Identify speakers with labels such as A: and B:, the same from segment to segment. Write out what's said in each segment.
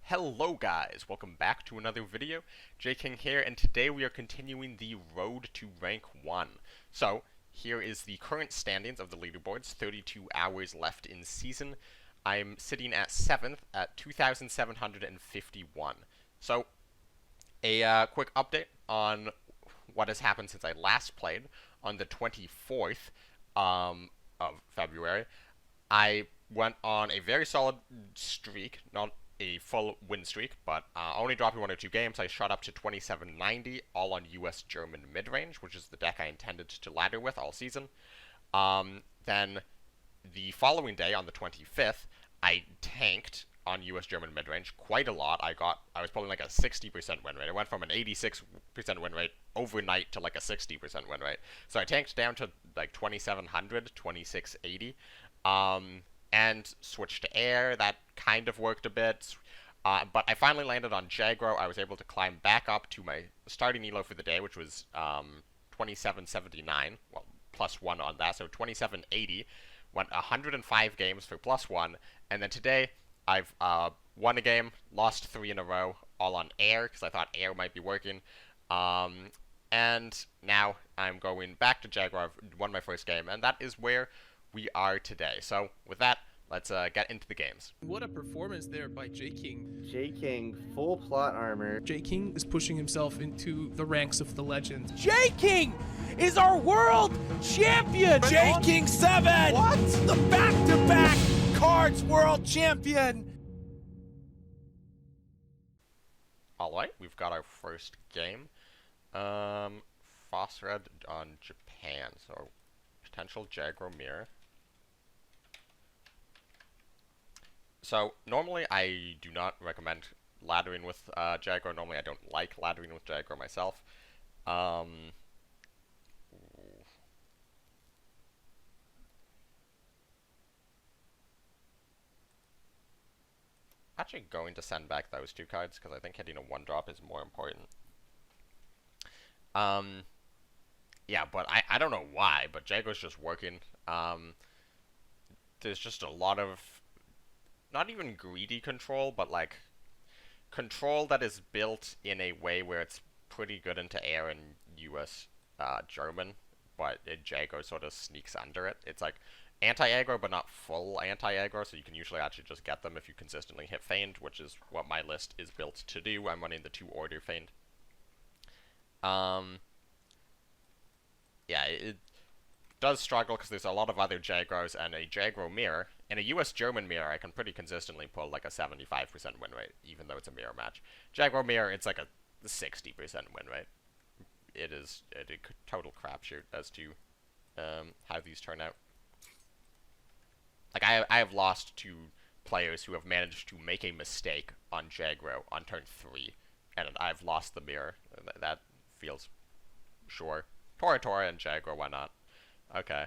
A: Hello guys, welcome back to another video. King here, and today we are continuing the road to rank 1. So, here is the current standings of the leaderboards, 32 hours left in season. I'm sitting at 7th at 2,751. So, a quick update on what has happened since I last played on the 24th of February. I went on a very solid streak, not a full win streak, but only dropping 1 or 2 games. I shot up to 2790, all on US German mid-range, which is the deck I intended to ladder with all season. Then the following day, on the 25th, I tanked on US German mid-range quite a lot. I was pulling like a 60% win rate. I went from an 86% win rate overnight to like a 60% win rate. So I tanked down to like 2700, 2680. And switched to air. That kind of worked a bit. But I finally landed on Aggro. I was able to climb back up to my starting elo for the day, which was 2779. Well, plus 1 on that, so 2780. Went 105 games for plus 1. And then today, I've won a game, lost 3 in a row, all on air, because I thought air might be working. And now I'm going back to Aggro. I've won my first game, and that is where we are today. So with that, let's get into the games.
B: What a performance there by King.
C: King, full plot armor.
B: King is pushing himself into the ranks of the legend.
D: King is our world champion! King 7! What? The back-to-back KARDS world champion!
A: Alright, we've got our first game. Phosred on Japan, so potential Aggro mirror. So, normally I do not recommend laddering with Aggro. Normally I don't like laddering with Aggro myself. Actually going to send back those 2 cards, because I think hitting a 1-drop is more important. Yeah, but I don't know why, but Agro's just working. There's just a lot of, not even greedy control, but like control that is built in a way where it's pretty good into air and US German, but Aggro sort of sneaks under it. It's like anti-aggro, but not full anti-aggro, so you can usually actually just get them if you consistently hit Feigned, which is what my list is built to do. I'm running the 2-order Feigned. Yeah, it does struggle because there's a lot of other Aggros, and a Aggro mirror. In a US German mirror, I can pretty consistently pull like a 75% win rate, even though it's a mirror match. Aggro mirror, it's like a 60% win rate. It is a total crapshoot as to how these turn out. Like, I have lost to players who have managed to make a mistake on Aggro on turn 3, and I've lost the mirror. That feels sure. Tora and Aggro, why not? Okay.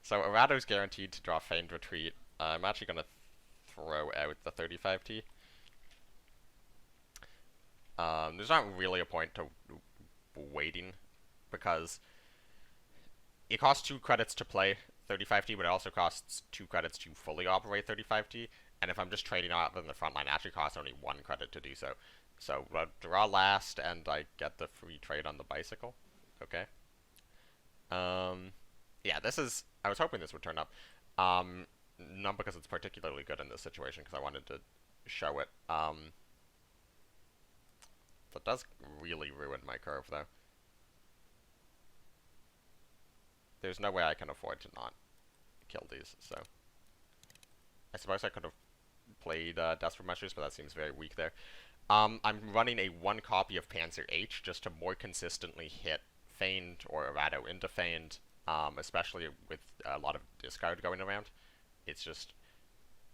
A: So Arado's guaranteed to draw Feigned Retreat. I'm actually going to throw out the 35T. There's not really a point to waiting, because it costs 2 credits to play 35T, but it also costs 2 credits to fully operate 35T. And if I'm just trading out in the front line, it actually costs only 1 credit to do so. So draw last, and I get the free trade on the bicycle. Okay. Yeah, this is, I was hoping this would turn up. Not because it's particularly good in this situation, because I wanted to show it. That does really ruin my curve, though. There's no way I can afford to not kill these, so I suppose I could have played Desperate Measures, but that seems very weak there. I'm running a 1 copy of Panzer H just to more consistently hit Feigned or Arado into Feigned, especially with a lot of discard going around. It's just,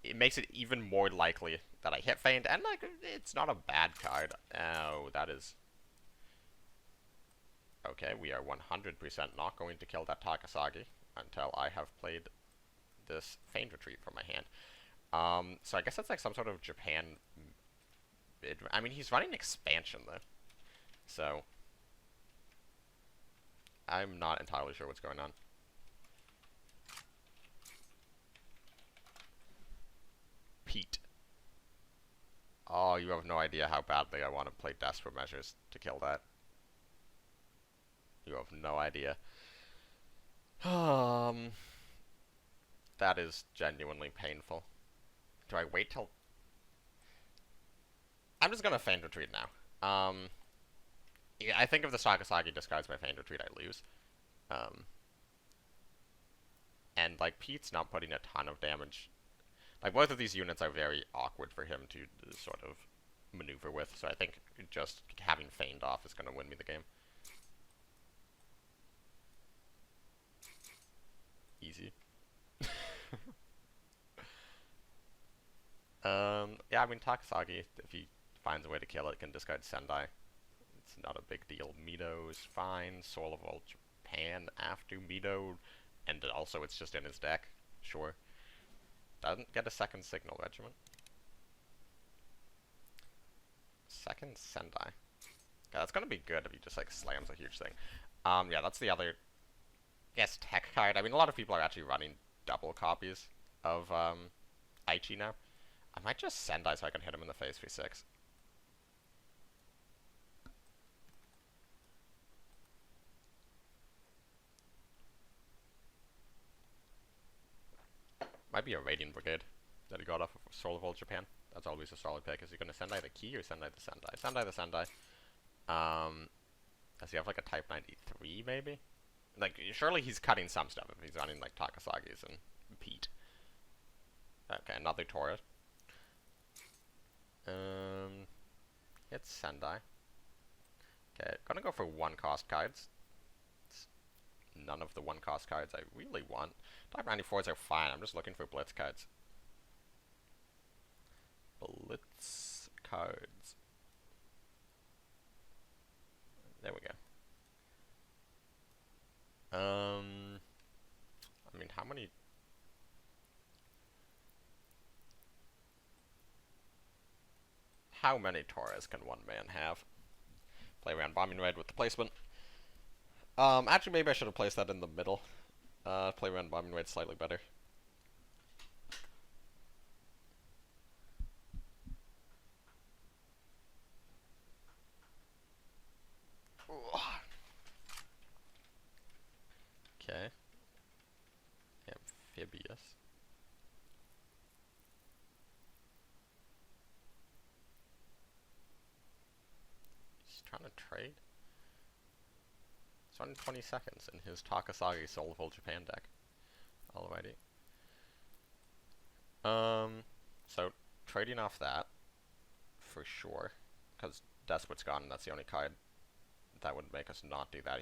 A: it makes it even more likely that I hit Feigned, and like, it's not a bad card. Oh, that is... Okay, we are 100% not going to kill that Takasagi until I have played this Feigned Retreat from my hand. So I guess that's like some sort of Japan... I mean, he's running expansion, though. So I'm not entirely sure what's going on. you have no idea how badly I want to play desperate measures to kill that. You have no idea. That is genuinely painful. Do I wait till... I'm just gonna feign retreat now. Yeah, I think if the Sakasagi discards my feign retreat, I lose. And, like, Pete's not putting a ton of damage. Like, both of these units are very awkward for him to sort of maneuver with, so I think just having feigned off is gonna win me the game. Easy. Yeah, I mean, Takasagi, if he finds a way to kill it, can discard Sendai. It's not a big deal. Mito is fine. Soul of Old Japan after Mito, and also it's just in his deck. Sure. Doesn't get a second Signal Regiment. Second Sendai. Yeah, that's gonna be good if he just, like, slams a huge thing. Yeah, that's the other... Yes, tech card. I mean, a lot of people are actually running double copies of, Aichi now. I might just Sendai so I can hit him in the face for 6. Might be a Radiant Brigade that he got off of Soul of Old Japan. That's always a solid pick. Is he going to Sendai the key or Sendai the Sendai? Sendai the Sendai. Does he have like a Type 93 maybe? Like, surely he's cutting some stuff if he's running like Takasagi's and Pete. Okay, another Taurus. It's Sendai. Okay, gonna go for 1-cost cards. It's none of the 1-cost cards I really want. Type 94s are fine, I'm just looking for Blitz cards. Blitz cards. There we go. I mean, how many... How many Torres can one man have? Play around Bombing Raid with the placement. Actually, maybe I should have placed that in the middle. Play around Bombing Raid slightly better. Okay. Amphibious. He's trying to trade. It's 120 seconds in his Takasagi Soul of Old Japan deck. Alrighty. So trading off that for sure, because Despot's gone, and that's the only card that would make us not do that.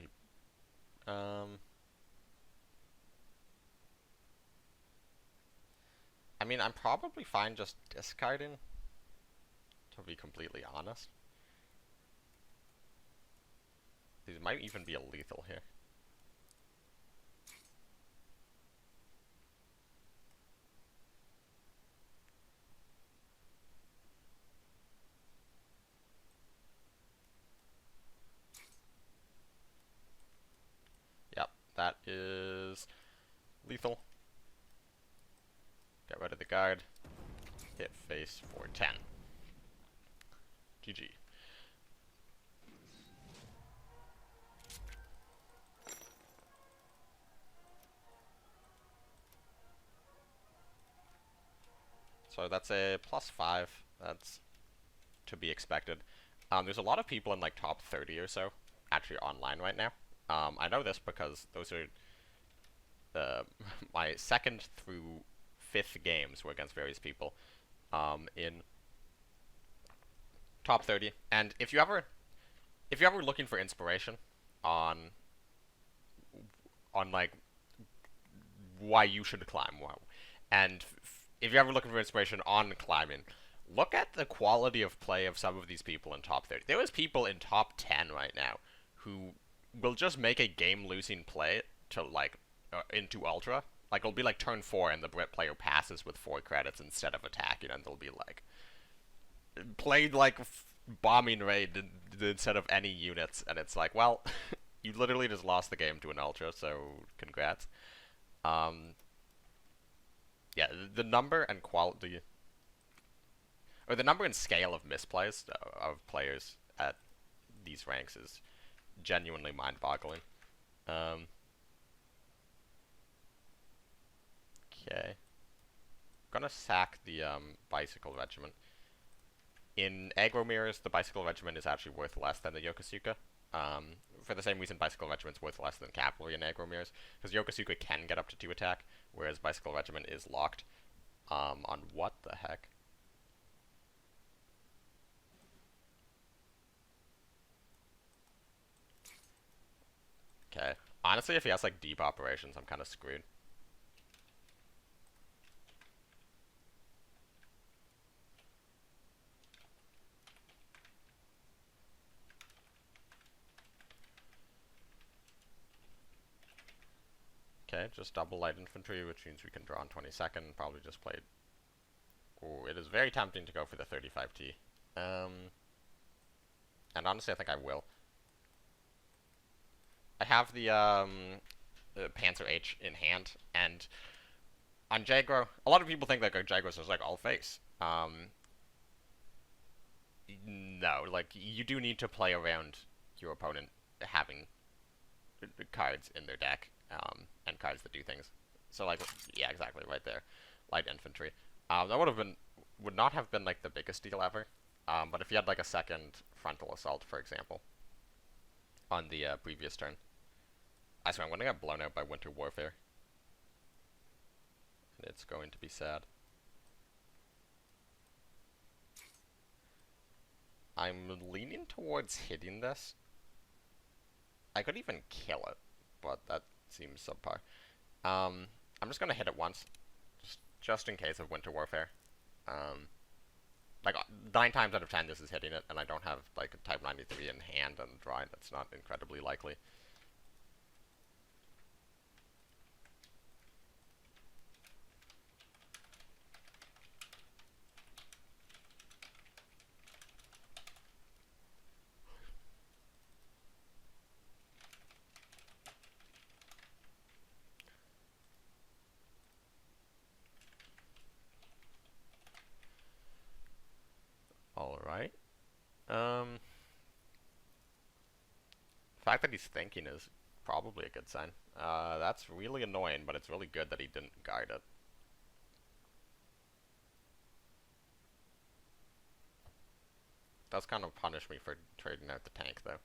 A: I mean, I'm probably fine just discarding, to be completely honest. These might even be a lethal here. Yep, that is lethal. Get rid of the guard. Hit face for 10. GG. So that's a +5. That's to be expected. There's a lot of people in like top 30 or so actually online right now. I know this because those are my 2nd through 5th games were against various people in top 30. And if you're ever looking for inspiration on like why you should climb, and if you're ever looking for inspiration on climbing, look at the quality of play of some of these people in top 30. There is people in top 10 right now who will just make a game-losing play to like into Ultra. Like, it'll be like turn 4 and the Brit player passes with 4 credits instead of attacking, and they'll be like played like bombing raid instead of any units, and it's like, well, you literally just lost the game to an Ultra, so congrats. Yeah, the number and quality. or the number and scale of misplays of players at these ranks is genuinely mind-boggling. Okay. Gonna sack the bicycle regiment. In aggro mirrors, the bicycle regiment is actually worth less than the Yokosuka. For the same reason, bicycle regiment's worth less than cavalry in aggro mirrors, because Yokosuka can get up to 2 attack, whereas bicycle regiment is locked. On what the heck? Okay. Honestly, if he has like deep operations, I'm kind of screwed. Okay, just double light infantry, which means we can draw on 22nd. Probably just played. Ooh, it is very tempting to go for the 35T. And honestly, I think I will. I have the Panzer H in hand, and on Jagro, a lot of people think that Jagros is like all face. No, like you do need to play around your opponent having cards in their deck, and cards that do things. So like, yeah, exactly, right there, light infantry. That would not have been like the biggest deal ever. But if you had like a second frontal assault, for example, on the previous turn, I swear I'm gonna get blown out by winter warfare. And it's going to be sad. I'm leaning towards hitting this. I could even kill it, but that seems subpar. I'm just gonna hit it once, just in case of winter warfare. Like 9 times out of 10 this is hitting it, and I don't have like a Type 93 in hand and drawing. That's not incredibly likely. Alright. The fact that he's thinking is probably a good sign. That's really annoying, but it's really good that he didn't guide it. Does kind of punish me for trading out the tank, though.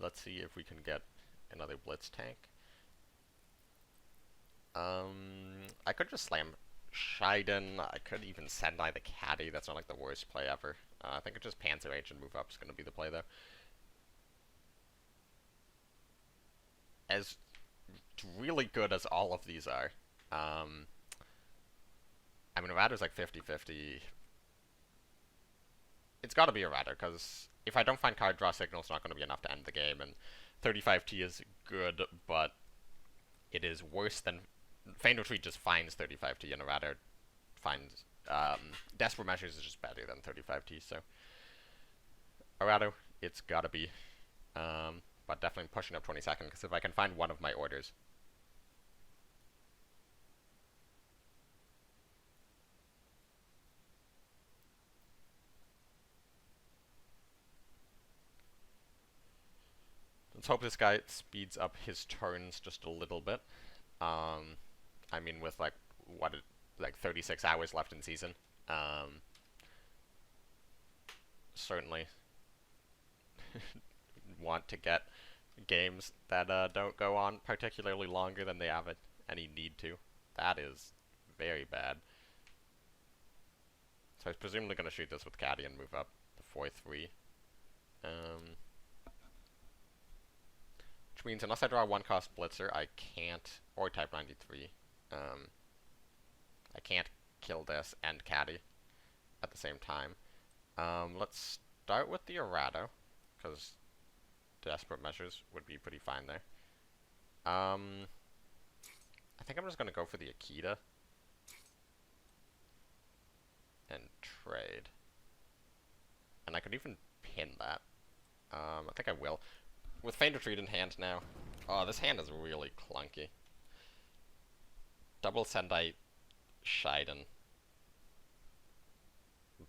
A: Let's see if we can get another blitz tank. I could just slam Scheiden. I could even Sendai the Caddy. That's not like the worst play ever. I think it's just Panzer H and move up is going to be the play, though. As really good as all of these are, I mean, Errata's like 50-50. It's got to be Errata, because if I don't find card draw signal, it's not going to be enough to end the game, and 35T is good, but it is worse than... Feigned Retreat just finds 35T, and Errata finds... Desperate Measures is just better than 35T, so... Errata, it's got to be. But definitely pushing up 22nd, because if I can find one of my orders... Let's hope this guy speeds up his turns just a little bit. I mean, with like, like 36 hours left in season. Certainly want to get games that don't go on particularly longer than they have any need to. That is very bad. So he's presumably going to shoot this with Caddy and move up the 4-3. Which means unless I draw a 1-cost Blitzer, I can't, or Type 93, I can't kill this and Caddy at the same time. Let's start with the Errata, because Desperate Measures would be pretty fine there. I think I'm just going to go for the Akita and trade. And I could even pin that. I think I will. With Feigned Retreat in hand now. Oh, this hand is really clunky. Double Sendai Scheiden.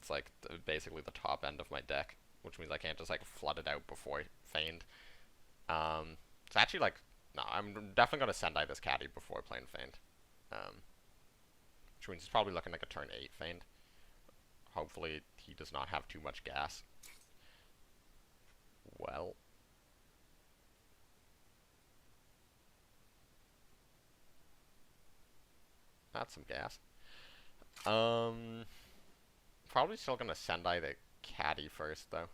A: that's like basically the top end of my deck, which means I can't just like flood it out before Feigned. It's actually like, no, I'm definitely gonna Sendai this caddy before playing Feigned. Which means it's probably looking like a turn 8 Feigned. Hopefully he does not have too much gas. Well. That's some gas. Probably still gonna Sendai the caddy first, though.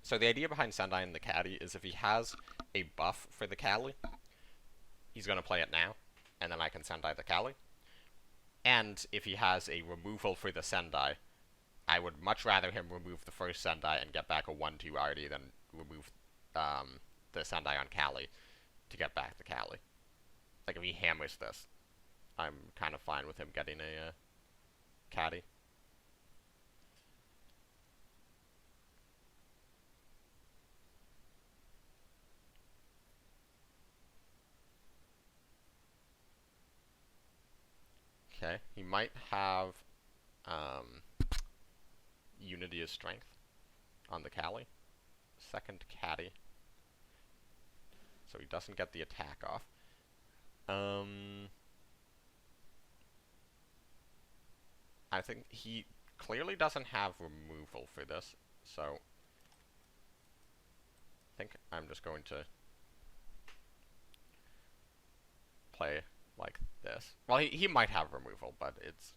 A: So the idea behind Sendai and the caddy is if he has a buff for the Cali, he's gonna play it now, and then I can Sendai the Cali. And if he has a removal for the Sendai, I would much rather him remove the first Sendai and get back a 1-2 already than remove the Sendai on Cali to get back the Cali. Like, if he hammers this, I'm kind of fine with him getting a caddy. Okay, he might have Unity of Strength on the Cali. Second caddy. So he doesn't get the attack off. I think he clearly doesn't have removal for this, so I think I'm just going to play like this. Well, he might have removal, but it's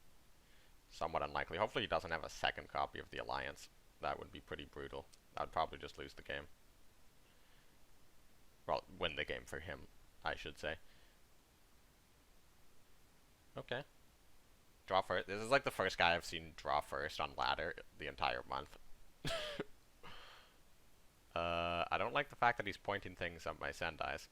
A: somewhat unlikely. Hopefully he doesn't have a second copy of the Alliance. That would be pretty brutal. I'd probably just lose the game. Well, win the game for him, I should say. Okay. Draw first. This is like the first guy I've seen draw first on ladder the entire month. I don't like the fact that he's pointing things at my Sendais.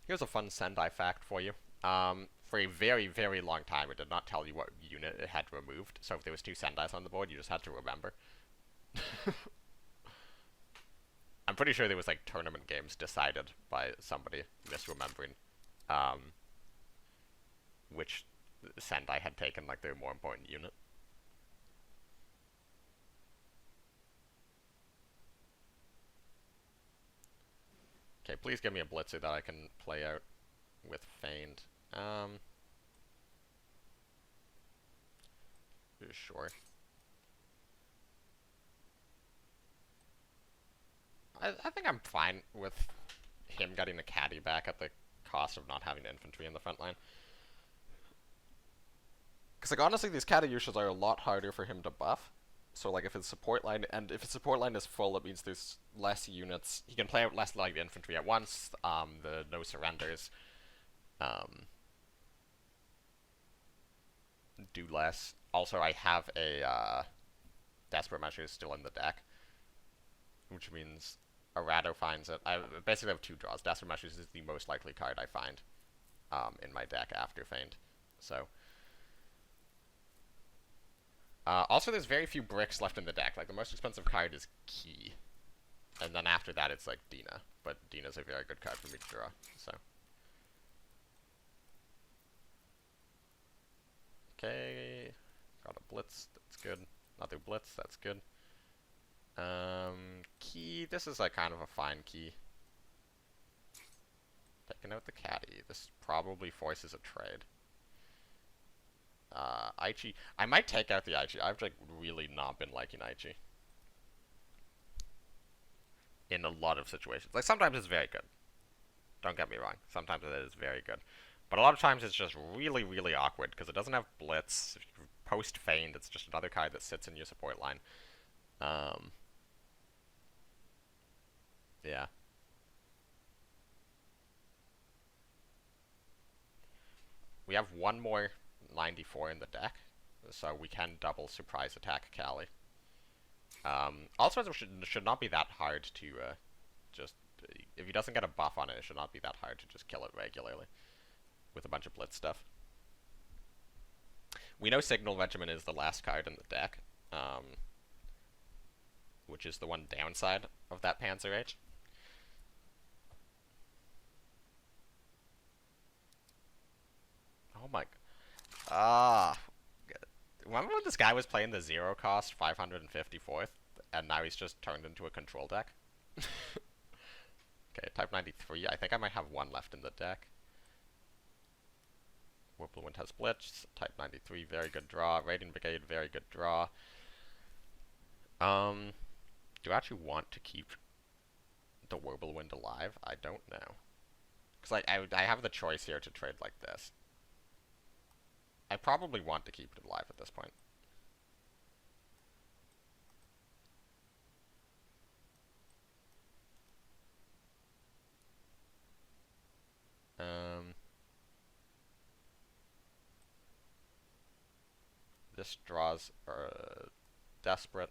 A: Here's a fun Sendai fact for you. For a very, very long time, it did not tell you what unit it had removed. So if there was 2 Sendais on the board, you just had to remember. I'm pretty sure there was like tournament games decided by somebody misremembering which Sendai had taken like their more important unit. Okay, please give me a blitzer that I can play out with Feigned. Sure. I think I'm fine with him getting the caddy back at the cost of not having infantry in the front line. Because, like, honestly, these Katyushas are a lot harder for him to buff. So, like, if his support line is full, it means there's less units. He can play out less light infantry at once. The no surrenders do less. Also, I have a Desperate Measures still in the deck, which means Arado finds it. I basically have 2 draws. Desperate Measures is the most likely card I find in my deck after Feigned. So. Also, there's very few bricks left in the deck. Like, the most expensive card is Key. And then after that, it's, like, Dina. But Dina's a very good card for me to draw, so. Okay. Got a Blitz. That's good. Another Blitz. That's good. Key. This is, like, kind of a fine Key. Taking out the caddy. This probably forces a trade. Aichi. I might take out the Aichi. I've like really not been liking Aichi in a lot of situations. Like sometimes it's very good. Don't get me wrong. Sometimes it is very good. But a lot of times it's just really, really awkward because it doesn't have Blitz. If you post Feigned, it's just another card that sits in your support line. Yeah. We have one more 94 in the deck, so we can double surprise attack Cali. Also, it should not be that hard to just, if he doesn't get a buff on it, it should not be that hard to just kill it regularly with a bunch of blitz stuff. We know Signal Regiment is the last card in the deck, which is the one downside of that Panzer Age. Oh my... Remember when this guy was playing the 0-cost 554th, and now he's just turned into a control deck? Okay, Type 93, I think I might have one left in the deck. Whirlwind has Blitz, Type 93, very good draw. Raiding Brigade, very good draw. Do I actually want to keep the Whirlwind alive? I don't know. Because I have the choice here to trade like this. I probably want to keep it alive at this point. This draws are desperate.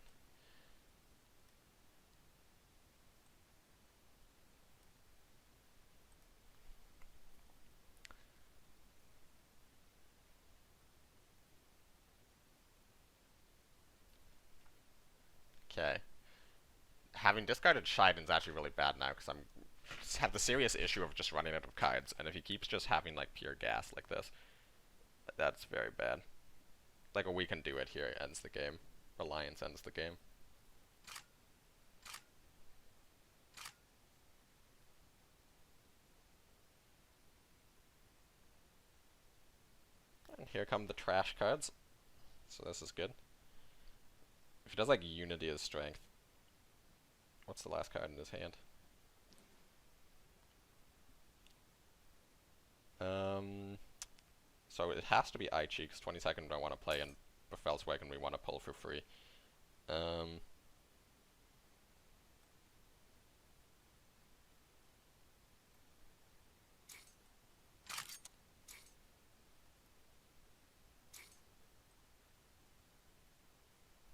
A: Okay. Having discarded Shaiden's actually really bad now because I'm have the serious issue of just running out of cards, and if he keeps just having like pure gas like this, that's very bad. Like a we can do it here ends the game. Reliance ends the game. And here come the trash cards. So this is good. If he does like Unity as strength. What's the last card in his hand? So it has to be Aichi, because 22nd I want to play, and Befelswagen we want to pull for free.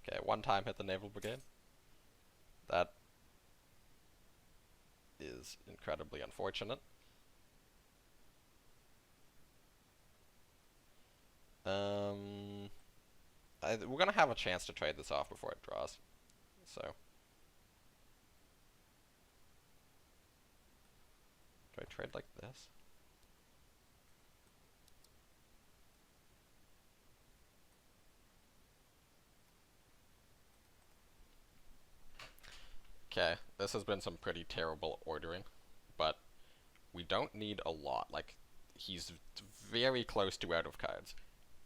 A: Okay, one time hit the Naval Brigade. That is incredibly unfortunate. We're gonna have a chance to trade this off before it draws. So. Do I trade like this? Okay, this has been some pretty terrible ordering, but we don't need a lot. Like, he's very close to out of cards,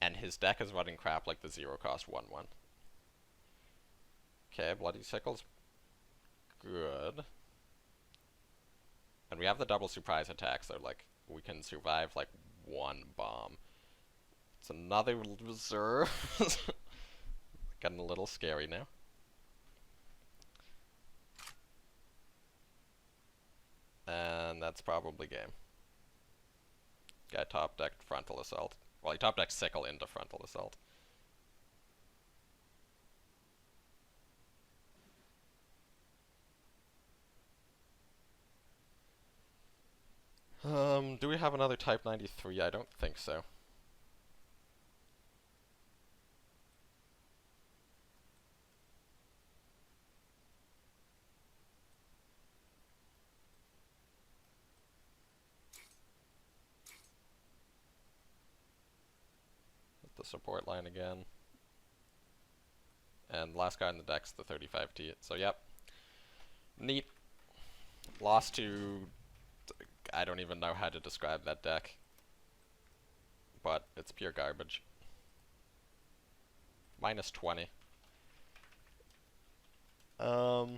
A: and his deck is running crap like the 0-cost 1/1. Okay, Bloody Sickle's good. And we have the double surprise attack, so like we can survive like one bomb. It's another reserve. Getting a little scary now. And that's probably game. Guy top decked frontal assault. Well, he top decked sickle into frontal assault. Do we have another Type 93? I don't think so. Hit the support line again. And last guy in the deck's the 35T. So yep. Neat. Lost to... I don't even know how to describe that deck. But it's pure garbage. Minus 20. I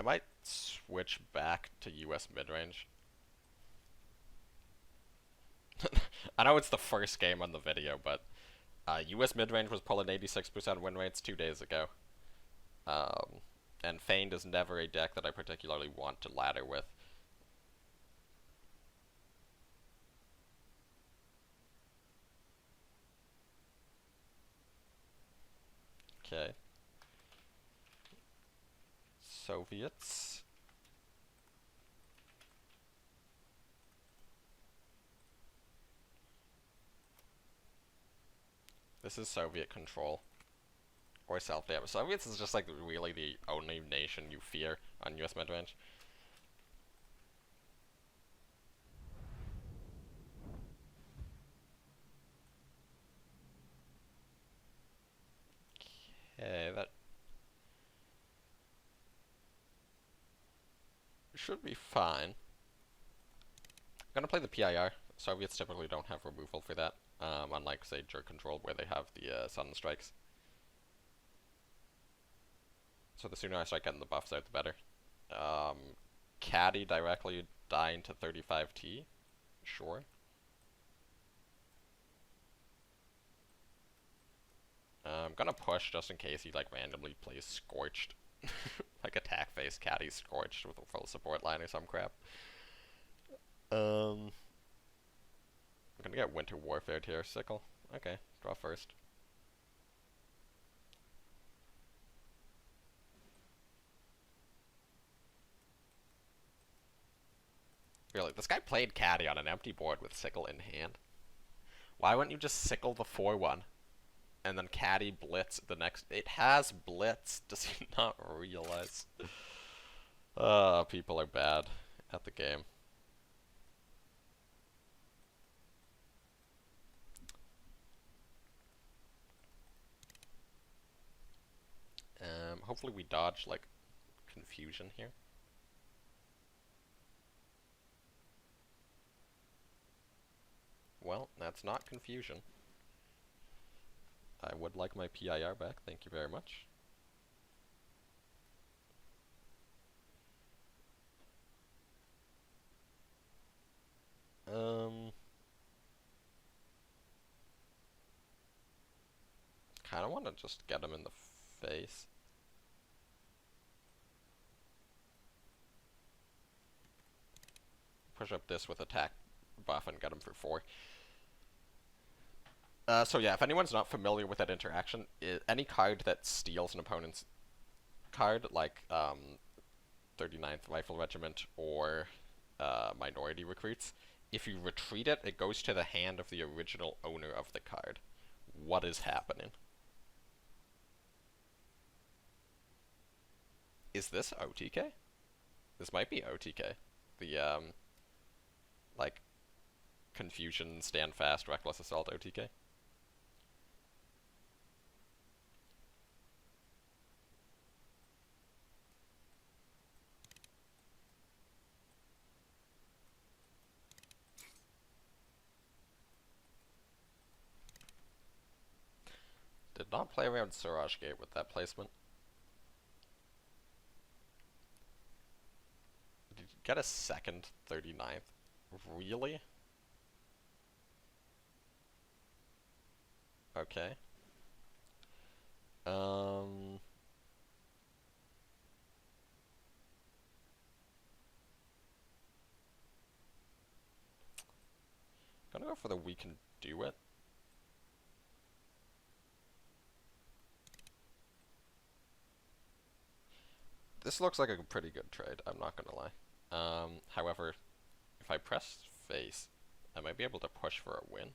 A: might switch back to US midrange. I know it's the first game on the video, but US midrange was pulling 86% win rates 2 days ago. And Feigned is never a deck that I particularly want to ladder with. Okay. Soviets. This is Soviet control. Or self-damage. Soviets is just like really the only nation you fear on US mid-range. Okay, that should be fine. I'm gonna play the PIR. Soviets typically don't have removal for that, unlike, say, jerk control, where they have the sudden strikes. So the sooner I start getting the buffs out, the better. Caddy directly dying to 35T? Sure. I'm gonna push just in case he, like, randomly plays Scorched. Like, attack phase Caddy Scorched with a full support line or some crap. I'm gonna get Winter Warfare here. Sickle. Okay, draw first. Really, this guy played Caddy on an empty board with Sickle in hand. Why wouldn't you just Sickle the 4-1? And then Caddy Blitz the next... It has Blitz. Does he not realize? People are bad at the game. Hopefully we dodge, like, confusion here. Well, that's not confusion. I would like my PIR back, thank you very much. Kinda wanna just get him in the face. Push up this with attack buff and get him for 4. So yeah, if anyone's not familiar with that interaction, any card that steals an opponent's card, like 39th Rifle Regiment or Minority Recruits, if you retreat it, it goes to the hand of the original owner of the card. What is happening? Is this OTK? This might be OTK. The, like, Confusion, Stand Fast, Reckless Assault OTK. Did not play around Siraj Gate with that placement. Did you get a second 39th? Really? Okay. Gonna go for the we can do it. This looks like a pretty good trade, I'm not gonna lie. However, if I press face, I might be able to push for a win.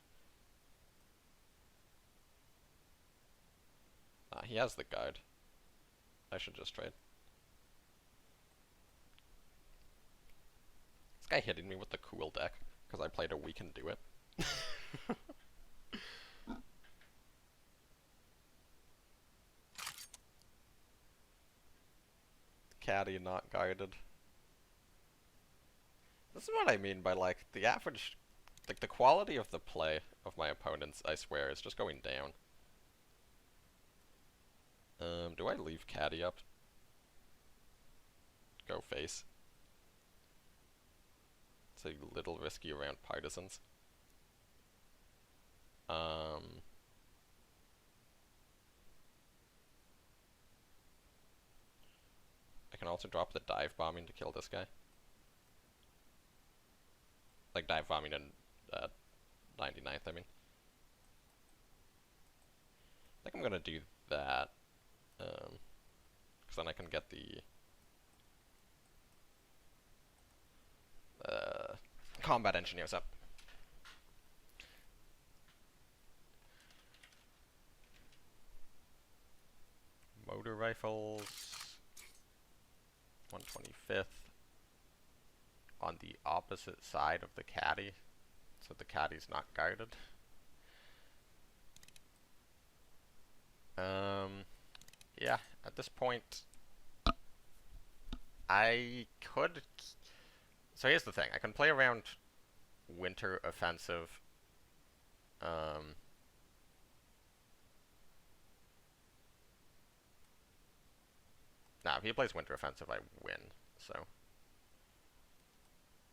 A: He has the guide. I should just trade. This guy hitting me with the cool deck, because I played a we can do it. Caddy not guarded. This is what I mean by, like, the average, like, the quality of the play of my opponents, I swear, is just going down. Do I leave Caddy up? Go face. It's a little risky around partisans. I can also drop the dive bombing to kill this guy. Like dive bombing in 99th, I mean. I think I'm gonna do that. Because then I can get the combat engineers up. Ruger rifles. 125th. On the opposite side of the caddy, so the caddy's not guarded. Yeah, at this point, I could... So here's the thing, I can play around winter offensive. Now, if he plays winter offensive, I win, so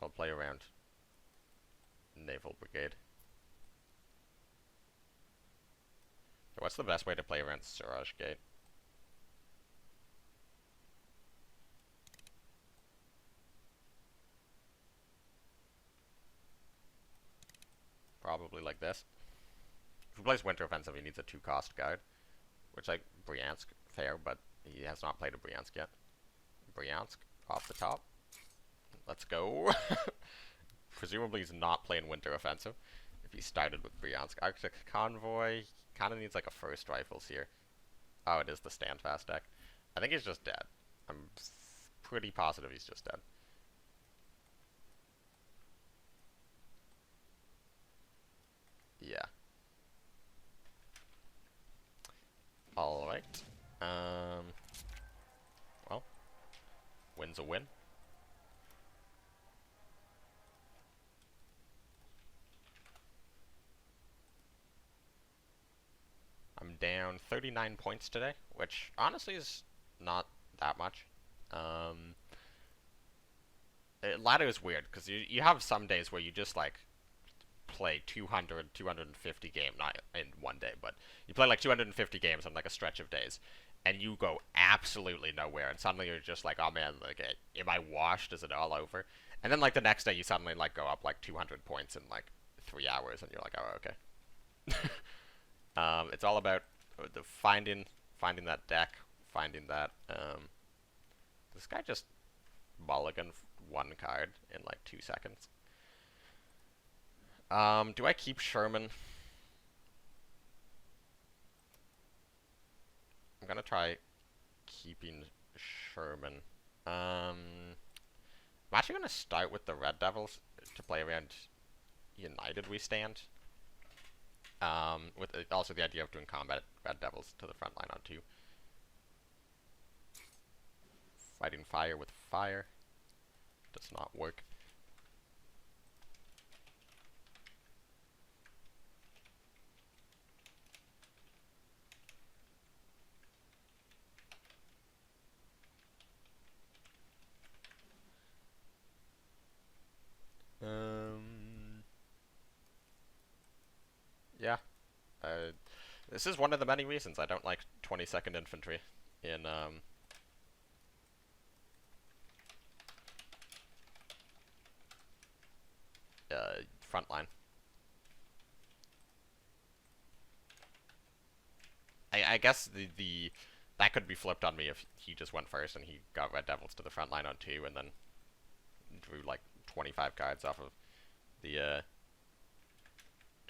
A: I'll play around Naval Brigade. What's the best way to play around Suraj Gate? Probably like this. If he plays winter offensive, he needs a 2-cost guard, which like Bryansk, fair, but he has not played a Bryansk yet. Bryansk, off the top. Let's go. Presumably he's not playing winter offensive if he started with Bryansk. Arctic Convoy, kind of needs like a first rifles here. Oh, it is the Standfast deck. I think he's just dead. I'm pretty positive he's just dead. Yeah. Alright. Well, win's a win. I'm down 39 points today, which honestly is not that much. Ladder is weird, because you have some days where you just like play 200, 250 games, not in one day, but you play like 250 games on like a stretch of days, and you go absolutely nowhere, and suddenly you're just like, oh man, like, am I washed? Is it all over? And then like the next day you suddenly like go up like 200 points in like 3 hours, and you're like, oh, okay. It's all about the finding that deck, finding that, this guy just mulliganed one card in like 2 seconds. Do I keep Sherman? I'm gonna try keeping Sherman. I'm actually gonna start with the Red Devils to play around United We Stand. With also the idea of doing combat Red Devils to the front line on 2. Fighting fire with fire does not work. Yeah. This is one of the many reasons I don't like 22nd Infantry in, frontline. I guess that could be flipped on me if he just went first and he got Red Devils to the front line on 2 and then drew like 25 cards off of the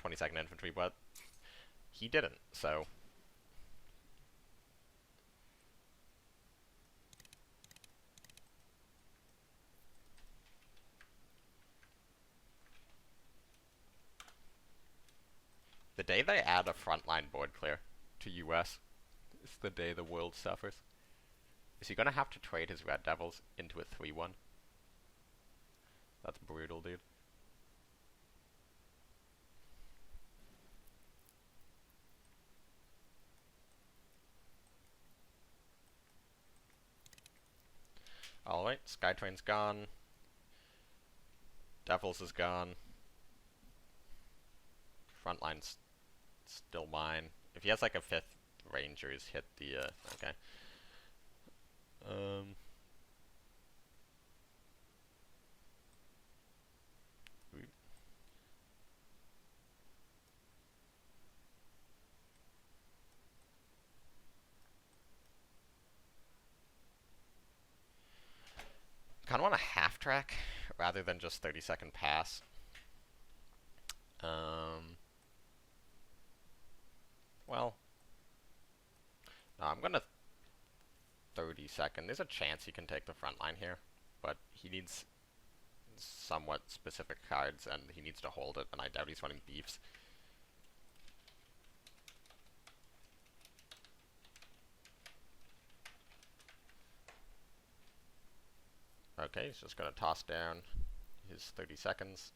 A: 22nd Infantry, but he didn't, so. The day they add a frontline board clear to US is the day the world suffers. Is he gonna have to trade his Red Devils into a 3-1? That's brutal, dude. Alright, Skytrain's gone. Devils is gone. Frontline's still mine. If he has like a 5th Rangers hit the, okay. Kind of want a half track rather than just 30-second pass. Well, no, I'm gonna 32nd. There's a chance he can take the front line here, but he needs somewhat specific cards, and he needs to hold it, and I doubt he's running beefs. Okay, he's just going to toss down his 30 seconds.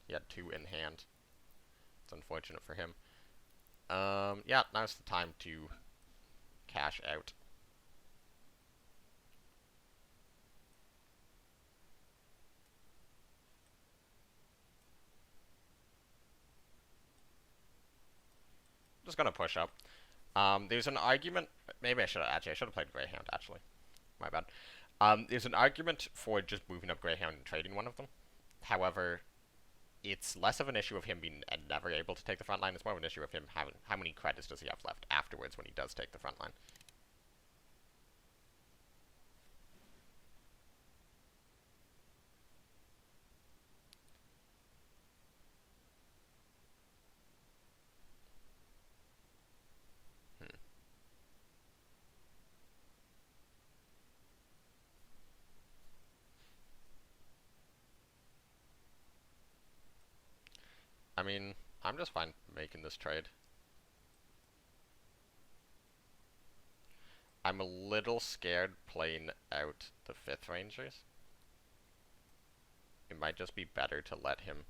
A: He had 2 in hand. It's unfortunate for him. Yeah, now's the time to cash out. Just gonna push up. There's an argument. Maybe I should have played Greyhound. Actually, my bad. There's an argument for just moving up Greyhound and trading one of them. However, it's less of an issue of him being never able to take the front line. It's more of an issue of him having how many credits does he have left afterwards when he does take the front line. I mean, I'm just fine making this trade. I'm a little scared playing out the 5th Rangers. It might just be better to let him.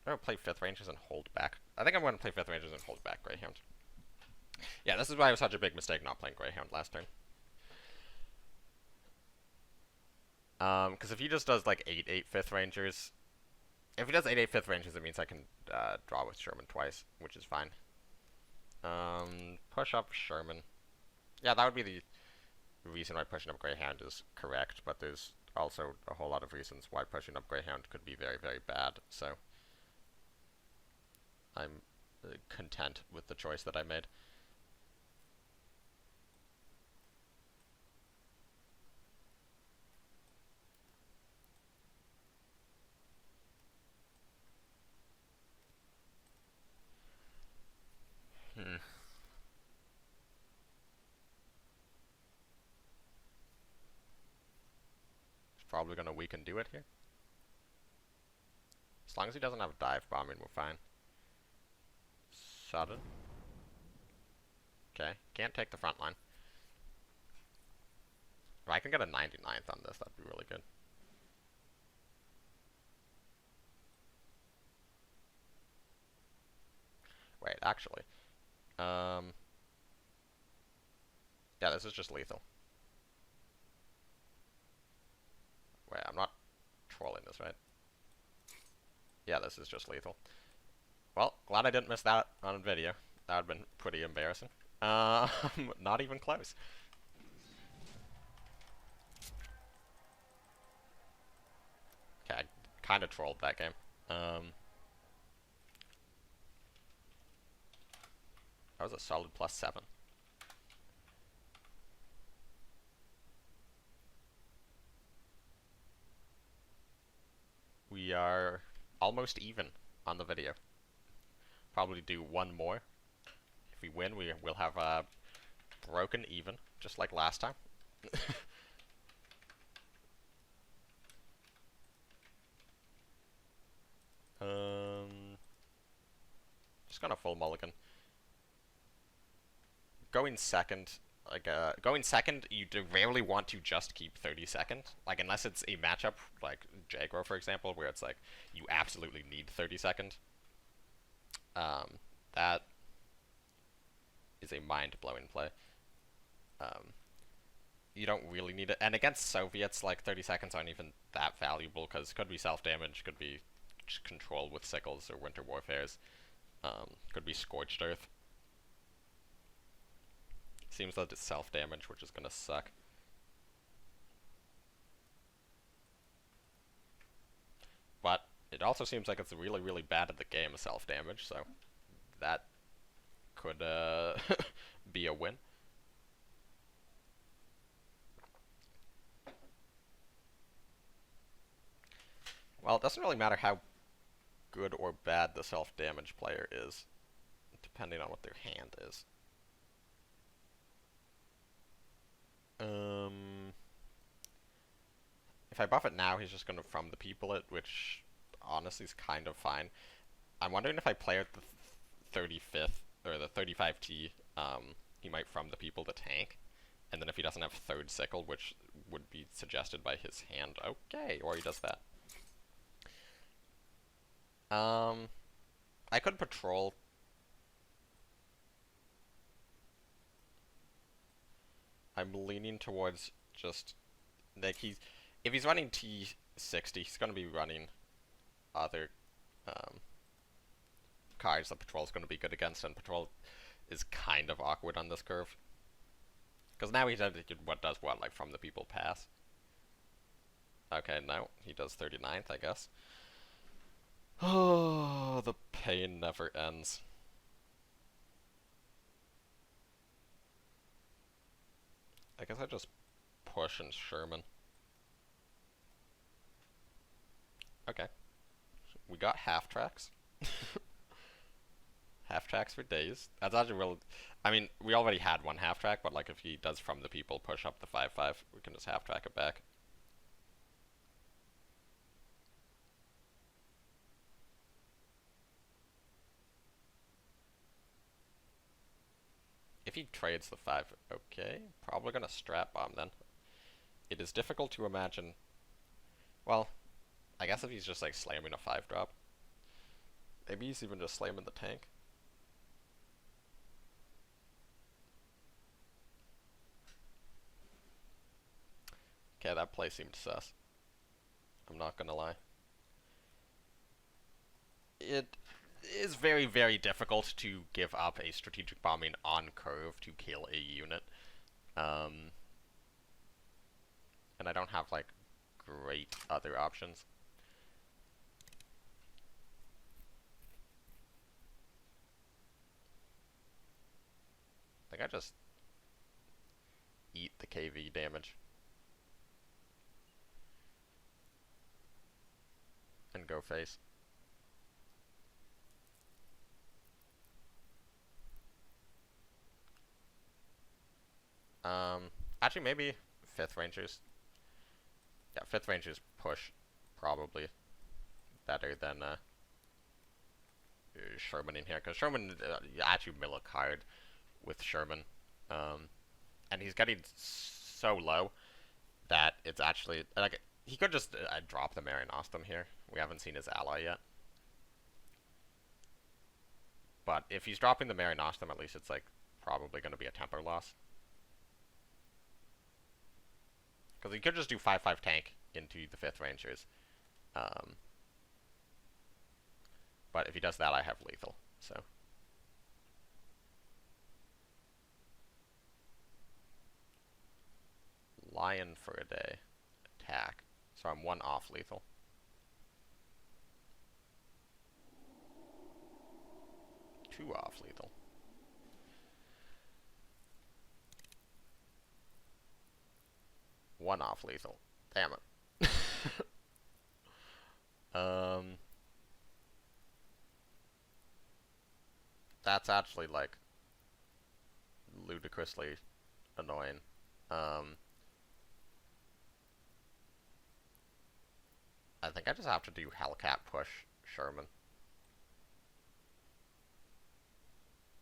A: I'm going to play 5th Rangers and hold back. I think I'm going to play 5th Rangers and hold back Greyhound. Yeah, this is why it was such a big mistake not playing Greyhound last turn. Because if he just does like 8/8 5th Rangers, if he does 8/8 5th Rangers, it means I can draw with Sherman twice, which is fine. Push up Sherman. Yeah, that would be the reason why pushing up Greyhound is correct, but there's also a whole lot of reasons why pushing up Greyhound could be very, very bad, so I'm content with the choice that I made. Probably gonna weaken do it here. As long as he doesn't have dive bombing, we're fine. Sudden. Okay, can't take the front line. If I can get a 99th on this, that'd be really good. Wait, actually. Yeah, this is just lethal. Wait, I'm not trolling this, right? Yeah, this is just lethal. Well, glad I didn't miss that on video. That would have been pretty embarrassing. Not even close. Okay, I kind of trolled that game. That was a solid +7. We are almost even on the video. Probably do one more. If we win, we will have broken even, just like last time. Just gonna full mulligan. Going second, you do rarely want to just keep 32nd. Like, unless it's a matchup like Aggro, for example, where it's like you absolutely need 32nd. That is a mind-blowing play. You don't really need it. And against Soviets, like, 30 seconds aren't even that valuable, because it could be self-damage, could be just control with sickles or winter warfares, could be scorched earth. Seems that it's self-damage, which is gonna suck. But it also seems like it's really, really bad at the game of self-damage, so that could be a win. Well, it doesn't really matter how good or bad the self-damage player is, depending on what their hand is. If I buff it now, he's just gonna from the people it, which honestly is kind of fine. I'm wondering if I play at the 35th, or the 35T, he might from the people to tank. And then if he doesn't have third sickle, which would be suggested by his hand, okay, or he does that. I could patrol. I'm leaning towards just, like, if he's running T60, he's gonna be running other, cards that Patrol's gonna be good against, and Patrol is kind of awkward on this curve. Because now he does what, like, from the people pass. Okay, no, he does 39th, I guess. Oh, the pain never ends. I guess I just push and Sherman. Okay. We got half tracks. Half tracks for days. That's actually real. I mean, we already had one half track, but like if he does from the people push up the 5-5, we can just half track it back. If he trades the 5, okay, probably gonna strap bomb then. It is difficult to imagine. Well, I guess if he's just like slamming a 5-drop, maybe he's even just slamming the tank. Okay, that play seemed sus. I'm not gonna lie. It is very, very difficult to give up a strategic bombing on curve to kill a unit. And I don't have, like, great other options. I think I just eat the KV damage. And go face. Actually maybe 5th Rangers. Yeah, 5th Rangers push probably better than Sherman in here, because Sherman actually mill a card with Sherman, and he's getting so low that it's actually like he could just drop the Marinostem here. We haven't seen his ally yet, but if he's dropping the Marinostem, at least it's like probably going to be a temper loss. Because he could just do 5-5 tank into the 5th Rangers. But if he does that, I have lethal, so. Lion for a day. Attack. So I'm 1 off lethal. Two off lethal. One off lethal. Damn it. That's actually, like, ludicrously annoying. I think I just have to do Hellcat push Sherman.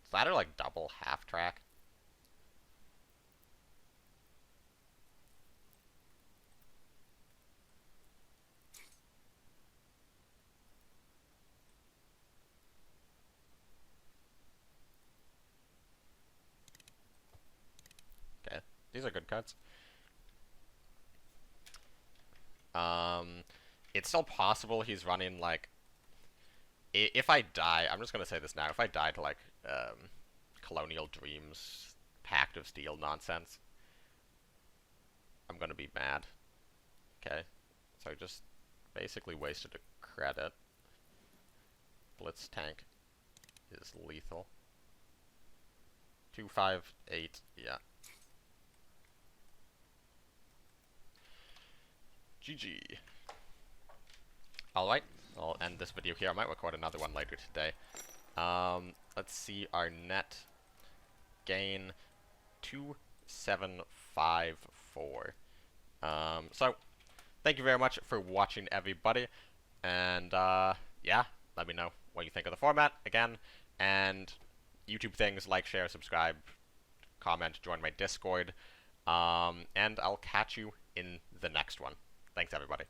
A: Is that or, like, double half track? Okay, these are good cuts. It's still possible he's running, like, if I die, I'm just gonna say this now, if I die to, like, Colonial Dreams, Pact of Steel nonsense, I'm gonna be mad. Okay, so I just basically wasted a credit. Blitz tank is lethal. 2-5-8, yeah. GG. Alright, I'll end this video here. I might record another one later today. Let's see, our net gain 2754. So, thank you very much for watching, everybody. And, yeah, let me know what you think of the format, again. And YouTube things, like, share, subscribe, comment, join my Discord. And I'll catch you in the next one. Thanks, everybody.